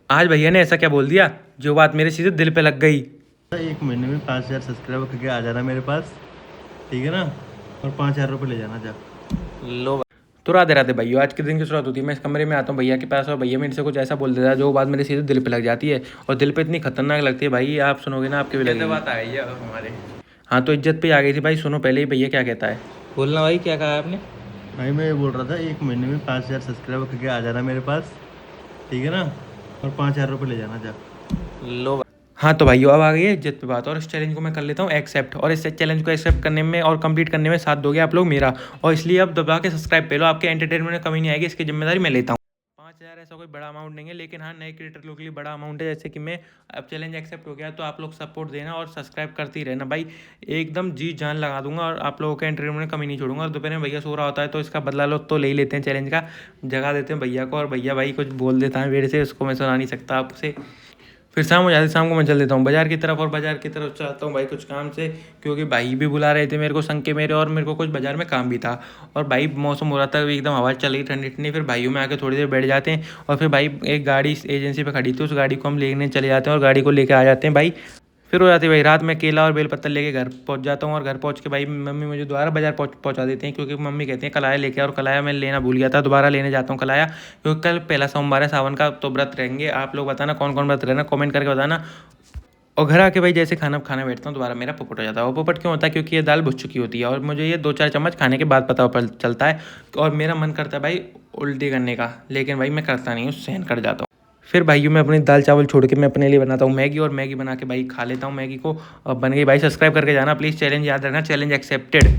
आज भैया ने ऐसा क्या बोल दिया जो बात मेरे सीधे दिल पे लग गई। 1 महीने में 5,000 सब्सक्राइबर करके आ जाना मेरे पास, ठीक है ना। और 5,000 रुपये ले जाना जा। लो तो राधे राधे भैया, आज के दिन की शुरुआत होती है, मैं इस कमरे में आता हूँ भैया के पास और भैया मेरे से कुछ ऐसा बोल देता है जो बात मेरे सीधे दिल पे लग जाती है और दिल पे इतनी खतरनाक लगती है भाई, आप सुनोगे ना आपके भी लगेगी। बात आ गई है हमारे। हाँ तो इज्जत पे आ गई थी भाई, सुनो पहले ही भैया क्या कहता है। बोलना भाई, क्या कहा आपने। भाई मैं ये बोल रहा था 1 महीने में 5,000 सब्सक्राइबर करके आ जाना मेरे पास, ठीक है ना। और 5,000 रुपये ले जाना जा। लो हाँ तो भाइयों, अब आ गई है इज्जत पे बात और इस चैलेंज को मैं कर लेता हूँ एक्सेप्ट, और इस चैलेंज को एक्सेप्ट करने में और कंप्लीट करने में साथ दोगे आप लोग मेरा, और इसलिए अब दबा के सब्सक्राइब पे लो, आपके एंटरटेनमेंट में कमी नहीं आएगी, इसकी जिम्मेदारी मैं लेता हूँ। 5,000 ऐसा कोई बड़ा अमाउंट नहीं है, लेकिन हाँ नए क्रिएटर लोगों के लिए बड़ा अमाउंट है। जैसे कि मैं अब चैलेंज एक्सेप्ट हो गया तो आप लोग सपोर्ट देना और सब्सक्राइब करते ही रहना भाई, एकदम जी जान लगा दूंगा और आप लोगों के एंटरटेनमेंट में कमी नहीं छोड़ूंगा। और दोपहर में भैया सो रहा होता है तो इसका बदला लो तो ले ही लेते हैं, चैलेंज का जगा देते हैं भैया को, और भैया भाई कुछ बोल देता है मेरे से, उसको मैं सुना नहीं सकता आपसे। फिर शाम हो जाती है, शाम को मैं चल देता हूँ बाजार की तरफ, और बाजार की तरफ चाहता हूँ भाई कुछ काम से, क्योंकि भाई भी बुला रहे थे मेरे को संग के मेरे, और मेरे को कुछ बाजार में काम भी था। और भाई मौसम हो रहा था एकदम, हवा चल रही ठंडी ठंडी, फिर भाइयों में आके थोड़ी देर बैठ जाते हैं और फिर भाई एक गाड़ी एजेंसी पे खड़ी थी, उस गाड़ी को हम लेने चले जाते हैं और गाड़ी को लेके आ जाते हैं भाई। फिर हो जाती है भाई रात में, केला और बेलपत्तर लेके घर पहुंच जाता हूँ, और घर पहुंच के भाई मम्मी मुझे दोबारा बाजार पहुंचा देते हैं, क्योंकि मम्मी कहते हैं कलाया लेके, और कलाया मैं लेना भूल गया था, दोबारा लेने जाता हूँ कलाया, क्योंकि कल पहला सोमवार है सावन का, तो व्रत रहेंगे। आप लोग बताना कौन कौन व्रत रहना, कमेंट करके बताना। और घर आके भाई जैसे खाना बैठता हूँ दोबारा मेरा पोपट हो जाता है। और पोपट क्यों होता है, क्योंकि ये दाल बुझ चुकी होती है और मुझे ये 2-4 चम्मच खाने के बाद पता चलता है, और मेरा मन करता है भाई उल्टी करने का, लेकिन भाई मैं करता नहीं हूँ, सहन कर जाता हूँ। फिर भाइयों मैं अपनी दाल चावल छोड़ के मैं अपने लिए बनाता हूँ मैगी, और मैगी बना के भाई खा लेता हूँ मैगी को। अब बन गई भाई, सब्सक्राइब करके जाना प्लीज़, चैलेंज याद रखना, चैलेंज एक्सेप्टेड।